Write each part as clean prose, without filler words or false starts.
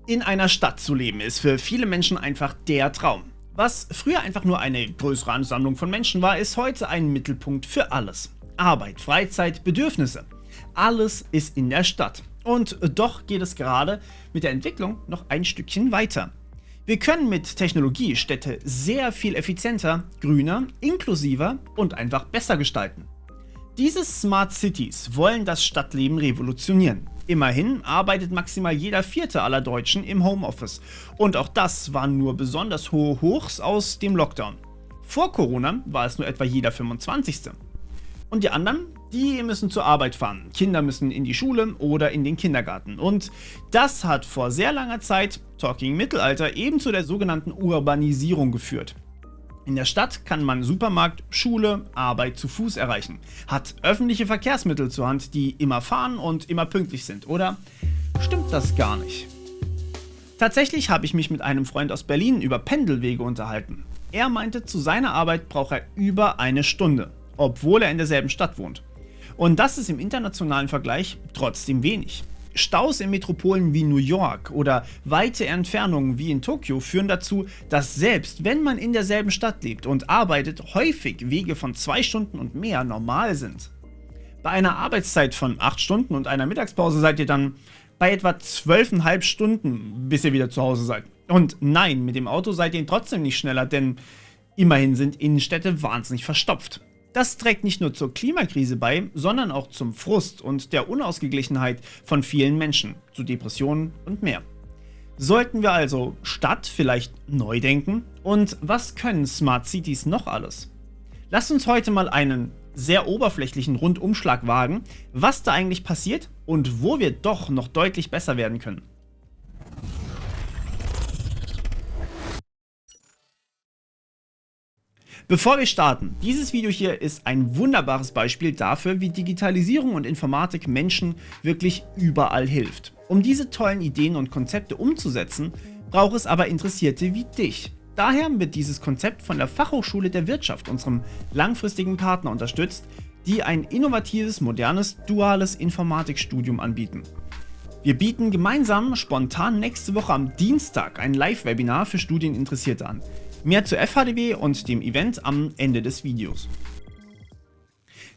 In einer Stadt zu leben ist für viele Menschen einfach der Traum. Was früher einfach nur eine größere Ansammlung von Menschen war, ist heute ein Mittelpunkt für alles. Arbeit, Freizeit, Bedürfnisse. Alles ist in der Stadt. Und doch geht es gerade mit der Entwicklung noch ein Stückchen weiter. Wir können mit Technologie Städte sehr viel effizienter, grüner, inklusiver und einfach besser gestalten. Diese Smart Cities wollen das Stadtleben revolutionieren. Immerhin arbeitet maximal jeder Vierte aller Deutschen im Homeoffice. Und auch das waren nur besonders hohe Hochs aus dem Lockdown. Vor Corona war es nur etwa jeder 25. Und die anderen, die müssen zur Arbeit fahren. Kinder müssen in die Schule oder in den Kindergarten. Und das hat vor sehr langer Zeit, talking Mittelalter, eben zu der sogenannten Urbanisierung geführt. In der Stadt kann man Supermarkt, Schule, Arbeit zu Fuß erreichen, hat öffentliche Verkehrsmittel zur Hand, die immer fahren und immer pünktlich sind. Oder stimmt das gar nicht? Tatsächlich habe ich mich mit einem Freund aus Berlin über Pendelwege unterhalten. Er meinte, zu seiner Arbeit braucht er über eine Stunde, obwohl er in derselben Stadt wohnt. Und das ist im internationalen Vergleich trotzdem wenig. Staus in Metropolen wie New York oder weite Entfernungen wie in Tokio führen dazu, dass selbst wenn man in derselben Stadt lebt und arbeitet, häufig Wege von 2 Stunden und mehr normal sind. Bei einer Arbeitszeit von 8 Stunden und einer Mittagspause seid ihr dann bei etwa 12,5 Stunden, bis ihr wieder zu Hause seid. Und nein, mit dem Auto seid ihr trotzdem nicht schneller, denn immerhin sind Innenstädte wahnsinnig verstopft. Das trägt nicht nur zur Klimakrise bei, sondern auch zum Frust und der Unausgeglichenheit von vielen Menschen, zu Depressionen und mehr. Sollten wir also Stadt vielleicht neu denken? Und was können Smart Cities noch alles? Lasst uns heute mal einen sehr oberflächlichen Rundumschlag wagen, was da eigentlich passiert und wo wir doch noch deutlich besser werden können. Bevor wir starten, dieses Video hier ist ein wunderbares Beispiel dafür, wie Digitalisierung und Informatik Menschen wirklich überall hilft. Um diese tollen Ideen und Konzepte umzusetzen, braucht es aber Interessierte wie dich. Daher wird dieses Konzept von der Fachhochschule der Wirtschaft, unserem langfristigen Partner, unterstützt, die ein innovatives, modernes, duales Informatikstudium anbieten. Wir bieten gemeinsam spontan nächste Woche am Dienstag ein Live-Webinar für Studieninteressierte an. Mehr zu FHDW und dem Event am Ende des Videos.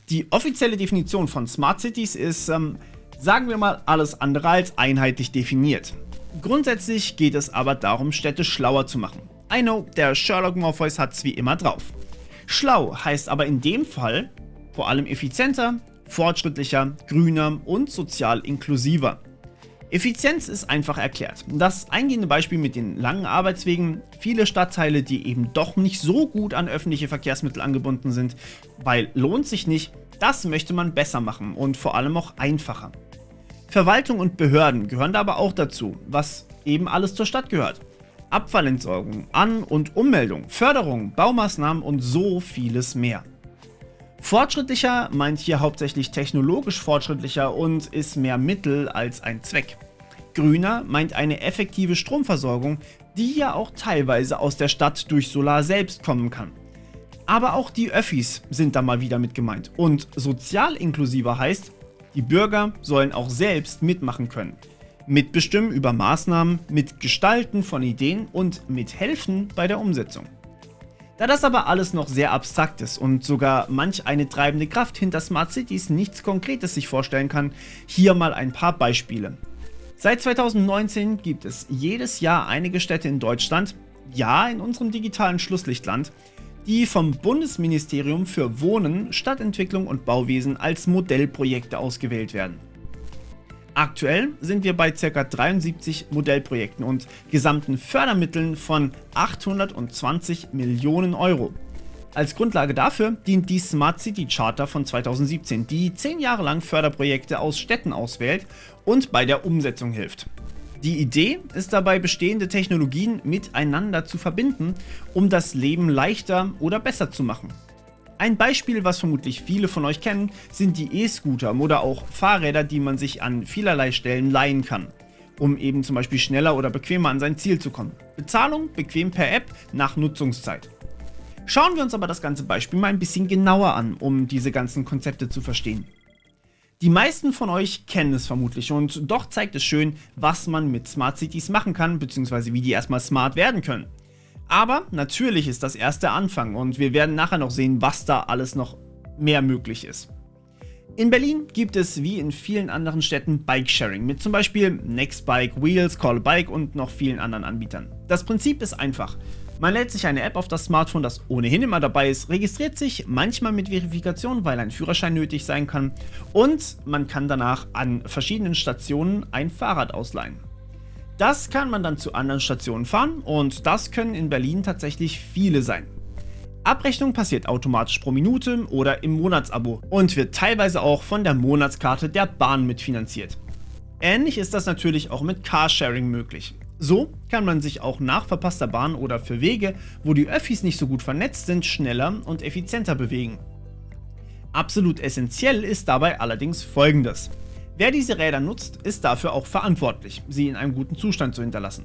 Die offizielle Definition von Smart Cities ist, sagen wir mal, alles andere als einheitlich definiert. Grundsätzlich geht es aber darum, Städte schlauer zu machen. I know, der Sherlock Morpheus hat's wie immer drauf. Schlau heißt aber in dem Fall vor allem effizienter, fortschrittlicher, grüner und sozial inklusiver. Effizienz ist einfach erklärt. Das eingehende Beispiel mit den langen Arbeitswegen, viele Stadtteile, die eben doch nicht so gut an öffentliche Verkehrsmittel angebunden sind, weil lohnt sich nicht, das möchte man besser machen und vor allem auch einfacher. Verwaltung und Behörden gehören da aber auch dazu, was eben alles zur Stadt gehört. Abfallentsorgung, An- und Ummeldung, Förderung, Baumaßnahmen und so vieles mehr. Fortschrittlicher meint hier hauptsächlich technologisch fortschrittlicher und ist mehr Mittel als ein Zweck. Grüner meint eine effektive Stromversorgung, die ja auch teilweise aus der Stadt durch Solar selbst kommen kann. Aber auch die Öffis sind da mal wieder mit gemeint. Und sozial inklusiver heißt, die Bürger sollen auch selbst mitmachen können. Mitbestimmen über Maßnahmen, mitgestalten von Ideen und mithelfen bei der Umsetzung. Da das aber alles noch sehr abstrakt ist und sogar manch eine treibende Kraft hinter Smart Cities nichts Konkretes sich vorstellen kann, hier mal ein paar Beispiele. Seit 2019 gibt es jedes Jahr einige Städte in Deutschland, ja in unserem digitalen Schlusslichtland, die vom Bundesministerium für Wohnen, Stadtentwicklung und Bauwesen als Modellprojekte ausgewählt werden. Aktuell sind wir bei ca. 73 Modellprojekten und gesamten Fördermitteln von 820 Millionen Euro. Als Grundlage dafür dient die Smart City Charta von 2017, die 10 Jahre lang Förderprojekte aus Städten auswählt und bei der Umsetzung hilft. Die Idee ist dabei, bestehende Technologien miteinander zu verbinden, um das Leben leichter oder besser zu machen. Ein Beispiel, was vermutlich viele von euch kennen, sind die E-Scooter oder auch Fahrräder, die man sich an vielerlei Stellen leihen kann, um eben zum Beispiel schneller oder bequemer an sein Ziel zu kommen. Bezahlung bequem per App nach Nutzungszeit. Schauen wir uns aber das ganze Beispiel mal ein bisschen genauer an, um diese ganzen Konzepte zu verstehen. Die meisten von euch kennen es vermutlich und doch zeigt es schön, was man mit Smart Cities machen kann, beziehungsweise wie die erstmal smart werden können. Aber natürlich ist das erst der Anfang und wir werden nachher noch sehen, was da alles noch mehr möglich ist. In Berlin gibt es wie in vielen anderen Städten Bikesharing mit zum Beispiel Nextbike, Wheels, Callabike und noch vielen anderen Anbietern. Das Prinzip ist einfach. Man lädt sich eine App auf das Smartphone, das ohnehin immer dabei ist, registriert sich, manchmal mit Verifikation, weil ein Führerschein nötig sein kann, und man kann danach an verschiedenen Stationen ein Fahrrad ausleihen. Das kann man dann zu anderen Stationen fahren und das können in Berlin tatsächlich viele sein. Abrechnung passiert automatisch pro Minute oder im Monatsabo und wird teilweise auch von der Monatskarte der Bahn mitfinanziert. Ähnlich ist das natürlich auch mit Carsharing möglich. So kann man sich auch nach verpasster Bahn oder für Wege, wo die Öffis nicht so gut vernetzt sind, schneller und effizienter bewegen. Absolut essentiell ist dabei allerdings Folgendes: Wer diese Räder nutzt, ist dafür auch verantwortlich, sie in einem guten Zustand zu hinterlassen.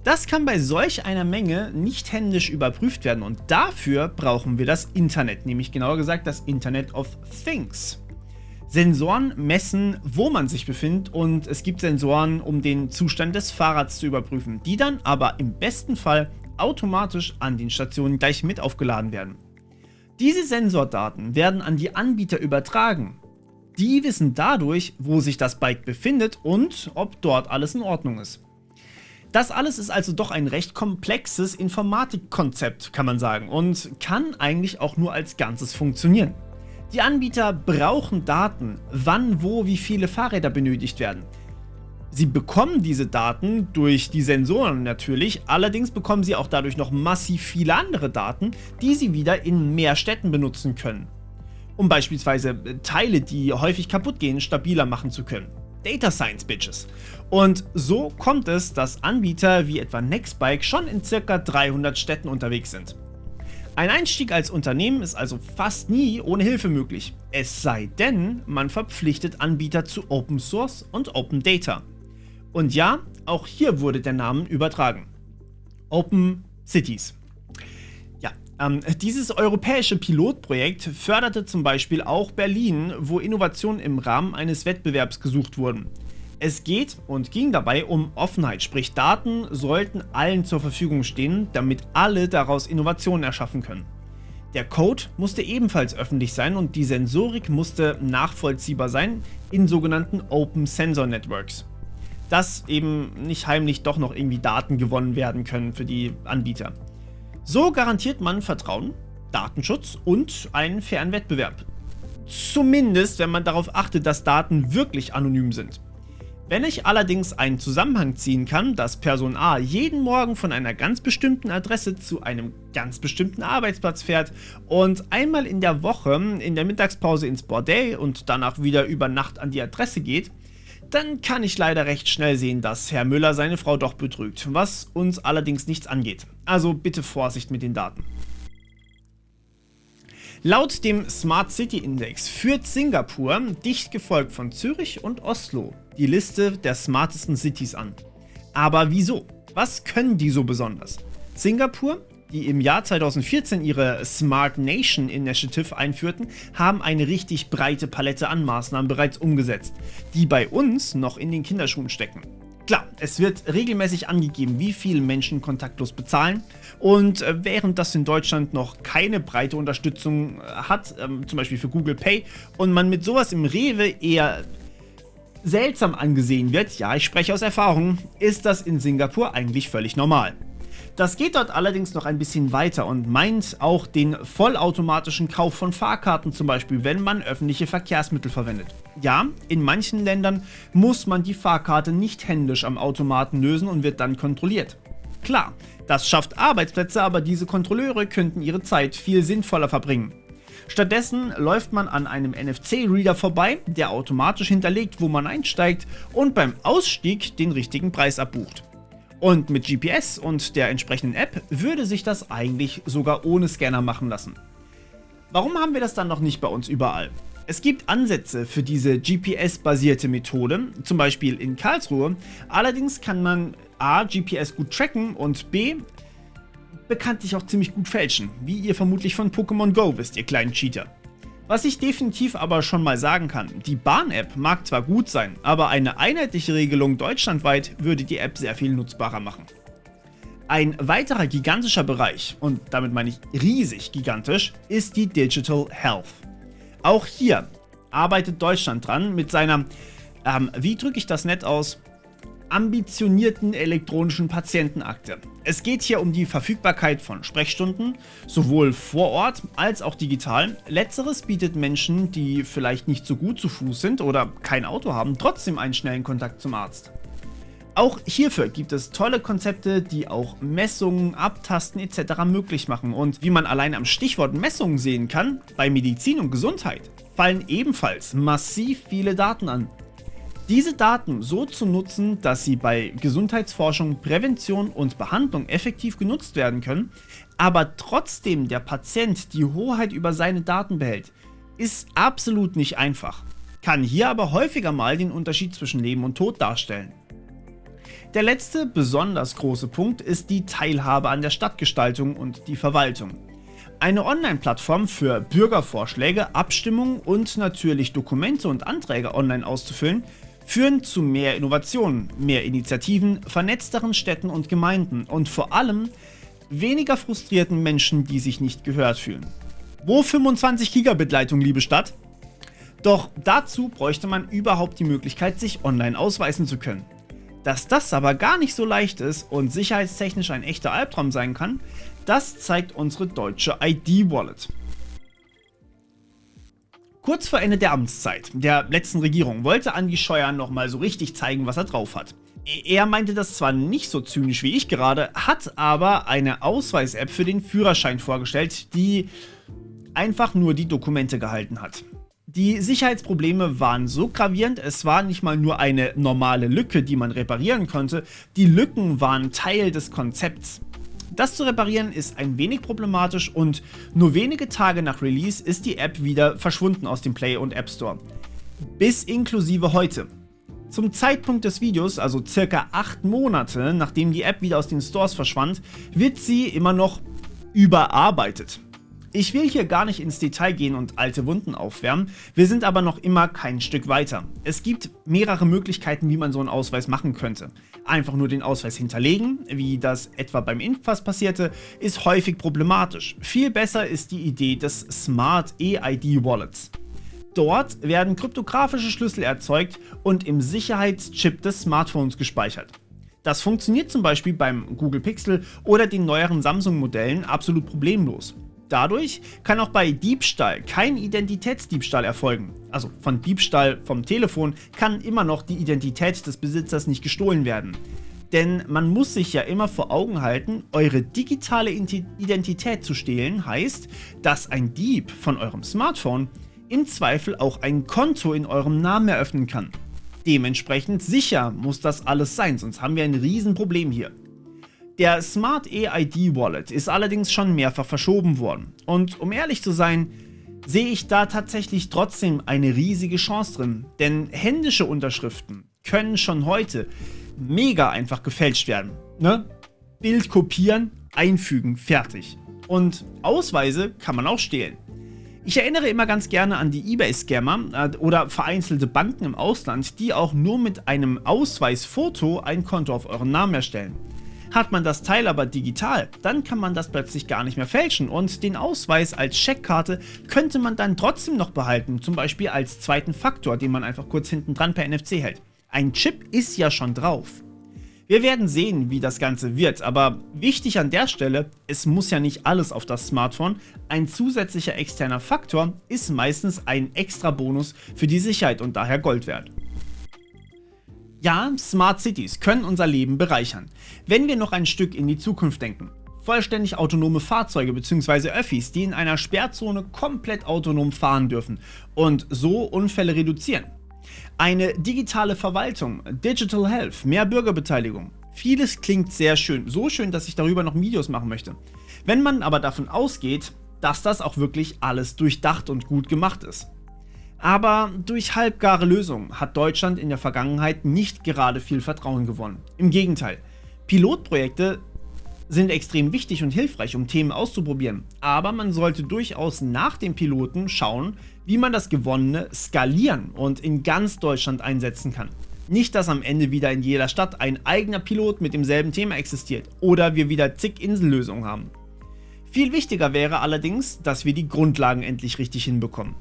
Das kann bei solch einer Menge nicht händisch überprüft werden und dafür brauchen wir das Internet, nämlich genauer gesagt das Internet of Things. Sensoren messen, wo man sich befindet, und es gibt Sensoren, um den Zustand des Fahrrads zu überprüfen, die dann aber im besten Fall automatisch an den Stationen gleich mit aufgeladen werden. Diese Sensordaten werden an die Anbieter übertragen. Die wissen dadurch, wo sich das Bike befindet und ob dort alles in Ordnung ist. Das alles ist also doch ein recht komplexes Informatikkonzept, kann man sagen, und kann eigentlich auch nur als Ganzes funktionieren. Die Anbieter brauchen Daten, wann, wo, wie viele Fahrräder benötigt werden. Sie bekommen diese Daten durch die Sensoren natürlich, allerdings bekommen sie auch dadurch noch massiv viele andere Daten, die sie wieder in mehr Städten benutzen können, um beispielsweise Teile, die häufig kaputt gehen, stabiler machen zu können. Data Science, Bitches. Und so kommt es, dass Anbieter wie etwa Nextbike schon in ca. 300 Städten unterwegs sind. Ein Einstieg als Unternehmen ist also fast nie ohne Hilfe möglich, es sei denn, man verpflichtet Anbieter zu Open Source und Open Data. Und ja, auch hier wurde der Name übertragen. Open Cities. Ja, dieses europäische Pilotprojekt förderte zum Beispiel auch Berlin, wo Innovationen im Rahmen eines Wettbewerbs gesucht wurden. Es geht und ging dabei um Offenheit, sprich Daten sollten allen zur Verfügung stehen, damit alle daraus Innovationen erschaffen können. Der Code musste ebenfalls öffentlich sein und die Sensorik musste nachvollziehbar sein in sogenannten Open Sensor Networks. Dass eben nicht heimlich doch noch irgendwie Daten gewonnen werden können für die Anbieter. So garantiert man Vertrauen, Datenschutz und einen fairen Wettbewerb. Zumindest, wenn man darauf achtet, dass Daten wirklich anonym sind. Wenn ich allerdings einen Zusammenhang ziehen kann, dass Person A jeden Morgen von einer ganz bestimmten Adresse zu einem ganz bestimmten Arbeitsplatz fährt und einmal in der Woche in der Mittagspause ins Bordell und danach wieder über Nacht an die Adresse geht, dann kann ich leider recht schnell sehen, dass Herr Müller seine Frau doch betrügt, was uns allerdings nichts angeht. Also bitte Vorsicht mit den Daten. Laut dem Smart City Index führt Singapur, dicht gefolgt von Zürich und Oslo, die Liste der smartesten Cities an. Aber wieso? Was können die so besonders? Singapur, die im Jahr 2014 ihre Smart Nation Initiative einführten, haben eine richtig breite Palette an Maßnahmen bereits umgesetzt, die bei uns noch in den Kinderschuhen stecken. Klar, es wird regelmäßig angegeben, wie viele Menschen kontaktlos bezahlen, und während das in Deutschland noch keine breite Unterstützung hat, zum Beispiel für Google Pay, und man mit sowas im Rewe eher seltsam angesehen wird, ja, ich spreche aus Erfahrung, ist das in Singapur eigentlich völlig normal. Das geht dort allerdings noch ein bisschen weiter und meint auch den vollautomatischen Kauf von Fahrkarten, zum Beispiel, wenn man öffentliche Verkehrsmittel verwendet. Ja, in manchen Ländern muss man die Fahrkarte nicht händisch am Automaten lösen und wird dann kontrolliert. Klar, das schafft Arbeitsplätze, aber diese Kontrolleure könnten ihre Zeit viel sinnvoller verbringen. Stattdessen läuft man an einem NFC-Reader vorbei, der automatisch hinterlegt, wo man einsteigt und beim Ausstieg den richtigen Preis abbucht. Und mit GPS und der entsprechenden App würde sich das eigentlich sogar ohne Scanner machen lassen. Warum haben wir das dann noch nicht bei uns überall? Es gibt Ansätze für diese GPS-basierte Methode, zum Beispiel in Karlsruhe, allerdings kann man A, GPS gut tracken und B, bekanntlich auch ziemlich gut fälschen, wie ihr vermutlich von Pokémon Go wisst, ihr kleinen Cheater. Was ich definitiv aber schon mal sagen kann, die Bahn-App mag zwar gut sein, aber eine einheitliche Regelung deutschlandweit würde die App sehr viel nutzbarer machen. Ein weiterer gigantischer Bereich, und damit meine ich riesig gigantisch, ist die Digital Health. Auch hier arbeitet Deutschland dran mit seiner, wie drücke ich das nett aus, ambitionierten elektronischen Patientenakte. Es geht hier um die Verfügbarkeit von Sprechstunden, sowohl vor Ort als auch digital. Letzteres bietet Menschen, die vielleicht nicht so gut zu Fuß sind oder kein Auto haben, trotzdem einen schnellen Kontakt zum Arzt. Auch hierfür gibt es tolle Konzepte, die auch Messungen, Abtasten etc. möglich machen. Und wie man allein am Stichwort Messungen sehen kann, bei Medizin und Gesundheit fallen ebenfalls massiv viele Daten an. Diese Daten so zu nutzen, dass sie bei Gesundheitsforschung, Prävention und Behandlung effektiv genutzt werden können, aber trotzdem der Patient die Hoheit über seine Daten behält, ist absolut nicht einfach, kann hier aber häufiger mal den Unterschied zwischen Leben und Tod darstellen. Der letzte besonders große Punkt ist die Teilhabe an der Stadtgestaltung und die Verwaltung. Eine Online-Plattform für Bürgervorschläge, Abstimmungen und natürlich Dokumente und Anträge online auszufüllen, führen zu mehr Innovationen, mehr Initiativen, vernetzteren Städten und Gemeinden und vor allem weniger frustrierten Menschen, die sich nicht gehört fühlen. Wo 25 Gigabit Leitung, liebe Stadt? Doch dazu bräuchte man überhaupt die Möglichkeit, sich online ausweisen zu können. Dass das aber gar nicht so leicht ist und sicherheitstechnisch ein echter Albtraum sein kann, das zeigt unsere deutsche ID-Wallet. Kurz vor Ende der Amtszeit der letzten Regierung wollte Andi Scheuer nochmal so richtig zeigen, was er drauf hat. Er meinte das zwar nicht so zynisch wie ich gerade, hat aber eine Ausweis-App für den Führerschein vorgestellt, die einfach nur die Dokumente gehalten hat. Die Sicherheitsprobleme waren so gravierend, es war nicht mal nur eine normale Lücke, die man reparieren konnte, die Lücken waren Teil des Konzepts. Das zu reparieren ist ein wenig problematisch und nur wenige Tage nach Release ist die App wieder verschwunden aus dem Play und App Store. Bis inklusive heute. Zum Zeitpunkt des Videos, also circa 8 Monate nachdem die App wieder aus den Stores verschwand, wird sie immer noch überarbeitet. Ich will hier gar nicht ins Detail gehen und alte Wunden aufwärmen, wir sind aber noch immer kein Stück weiter. Es gibt mehrere Möglichkeiten, wie man so einen Ausweis machen könnte. Einfach nur den Ausweis hinterlegen, wie das etwa beim Impfpass passierte, ist häufig problematisch. Viel besser ist die Idee des Smart eID Wallets. Dort werden kryptografische Schlüssel erzeugt und im Sicherheitschip des Smartphones gespeichert. Das funktioniert zum Beispiel beim Google Pixel oder den neueren Samsung-Modellen absolut problemlos. Dadurch kann auch bei Diebstahl kein Identitätsdiebstahl erfolgen. Also von Diebstahl vom Telefon kann immer noch die Identität des Besitzers nicht gestohlen werden. Denn man muss sich ja immer vor Augen halten, eure digitale Identität zu stehlen heißt, dass ein Dieb von eurem Smartphone im Zweifel auch ein Konto in eurem Namen eröffnen kann. Dementsprechend sicher muss das alles sein, sonst haben wir ein Riesenproblem hier. Der Smart eID Wallet ist allerdings schon mehrfach verschoben worden und um ehrlich zu sein, sehe ich da tatsächlich trotzdem eine riesige Chance drin, denn händische Unterschriften können schon heute mega einfach gefälscht werden. Ne? Bild kopieren, einfügen, fertig. Und Ausweise kann man auch stehlen. Ich erinnere immer ganz gerne an die eBay-Scammer oder vereinzelte Banken im Ausland, die auch nur mit einem Ausweisfoto ein Konto auf euren Namen erstellen. Hat man das Teil aber digital, dann kann man das plötzlich gar nicht mehr fälschen und den Ausweis als Scheckkarte könnte man dann trotzdem noch behalten, zum Beispiel als zweiten Faktor, den man einfach kurz hinten dran per NFC hält. Ein Chip ist ja schon drauf. Wir werden sehen, wie das Ganze wird, aber wichtig an der Stelle, es muss ja nicht alles auf das Smartphone, ein zusätzlicher externer Faktor ist meistens ein extra Bonus für die Sicherheit und daher Gold wert. Ja, Smart Cities können unser Leben bereichern, wenn wir noch ein Stück in die Zukunft denken. Vollständig autonome Fahrzeuge bzw. Öffis, die in einer Sperrzone komplett autonom fahren dürfen und so Unfälle reduzieren. Eine digitale Verwaltung, Digital Health, mehr Bürgerbeteiligung. Vieles klingt sehr schön, so schön, dass ich darüber noch Videos machen möchte. Wenn man aber davon ausgeht, dass das auch wirklich alles durchdacht und gut gemacht ist. Aber durch halbgare Lösungen hat Deutschland in der Vergangenheit nicht gerade viel Vertrauen gewonnen. Im Gegenteil, Pilotprojekte sind extrem wichtig und hilfreich, um Themen auszuprobieren, aber man sollte durchaus nach dem Piloten schauen, wie man das Gewonnene skalieren und in ganz Deutschland einsetzen kann. Nicht, dass am Ende wieder in jeder Stadt ein eigener Pilot mit demselben Thema existiert oder wir wieder zig Insellösungen haben. Viel wichtiger wäre allerdings, dass wir die Grundlagen endlich richtig hinbekommen.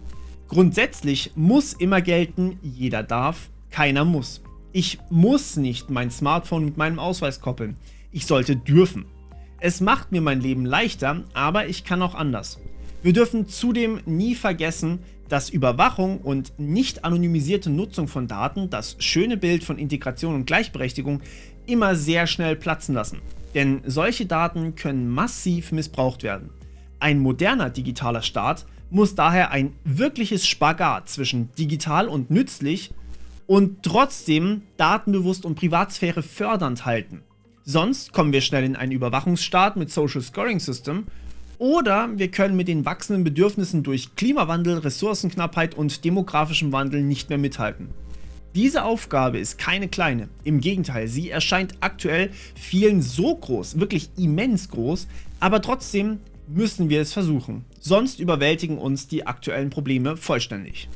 Grundsätzlich muss immer gelten, jeder darf, keiner muss. Ich muss nicht mein Smartphone mit meinem Ausweis koppeln. Ich sollte dürfen. Es macht mir mein Leben leichter, aber ich kann auch anders. Wir dürfen zudem nie vergessen, dass Überwachung und nicht anonymisierte Nutzung von Daten das schöne Bild von Integration und Gleichberechtigung immer sehr schnell platzen lassen. Denn solche Daten können massiv missbraucht werden. Ein moderner digitaler Staat muss daher ein wirkliches Spagat zwischen digital und nützlich und trotzdem datenbewusst und Privatsphäre fördernd halten. Sonst kommen wir schnell in einen Überwachungsstaat mit Social Scoring System oder wir können mit den wachsenden Bedürfnissen durch Klimawandel, Ressourcenknappheit und demografischem Wandel nicht mehr mithalten. Diese Aufgabe ist keine kleine, im Gegenteil, sie erscheint aktuell vielen so groß, wirklich immens groß, aber trotzdem müssen wir es versuchen, sonst überwältigen uns die aktuellen Probleme vollständig.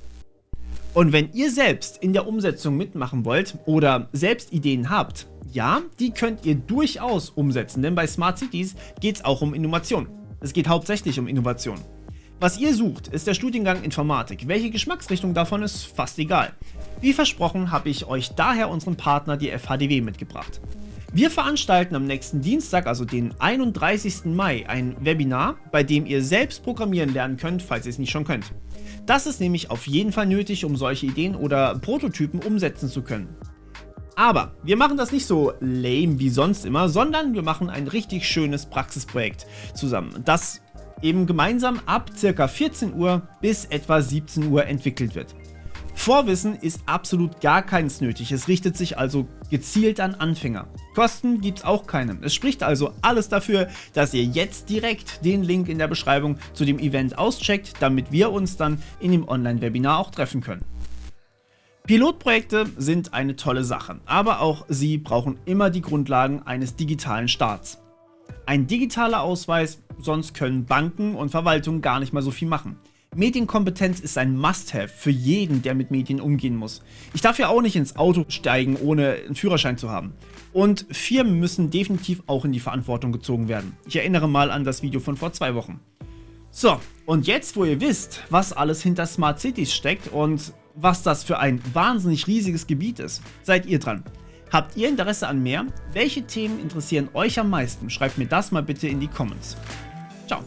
Und wenn ihr selbst in der Umsetzung mitmachen wollt oder selbst Ideen habt, ja, die könnt ihr durchaus umsetzen, denn bei Smart Cities geht es auch um Innovation. Es geht hauptsächlich um Innovation. Was ihr sucht, ist der Studiengang Informatik. Welche Geschmacksrichtung davon ist fast egal. Wie versprochen habe ich euch daher unseren Partner, die FHDW, mitgebracht. Wir veranstalten am nächsten Dienstag, also den 31. Mai, ein Webinar, bei dem ihr selbst programmieren lernen könnt, falls ihr es nicht schon könnt. Das ist nämlich auf jeden Fall nötig, um solche Ideen oder Prototypen umsetzen zu können. Aber wir machen das nicht so lame wie sonst immer, sondern wir machen ein richtig schönes Praxisprojekt zusammen, das eben gemeinsam ab ca. 14 Uhr bis etwa 17 Uhr entwickelt wird. Vorwissen ist absolut gar keins nötig, es richtet sich also gezielt an Anfänger. Kosten gibt's auch keine. Es spricht also alles dafür, dass ihr jetzt direkt den Link in der Beschreibung zu dem Event auscheckt, damit wir uns dann in dem Online-Webinar auch treffen können. Pilotprojekte sind eine tolle Sache, aber auch sie brauchen immer die Grundlagen eines digitalen Staats. Ein digitaler Ausweis, sonst können Banken und Verwaltungen gar nicht mal so viel machen. Medienkompetenz ist ein Must-Have für jeden, der mit Medien umgehen muss. Ich darf ja auch nicht ins Auto steigen, ohne einen Führerschein zu haben. Und Firmen müssen definitiv auch in die Verantwortung gezogen werden. Ich erinnere mal an das Video von vor 2 Wochen. So, und jetzt, wo ihr wisst, was alles hinter Smart Cities steckt und was das für ein wahnsinnig riesiges Gebiet ist, seid ihr dran. Habt ihr Interesse an mehr? Welche Themen interessieren euch am meisten? Schreibt mir das mal bitte in die Comments. Ciao.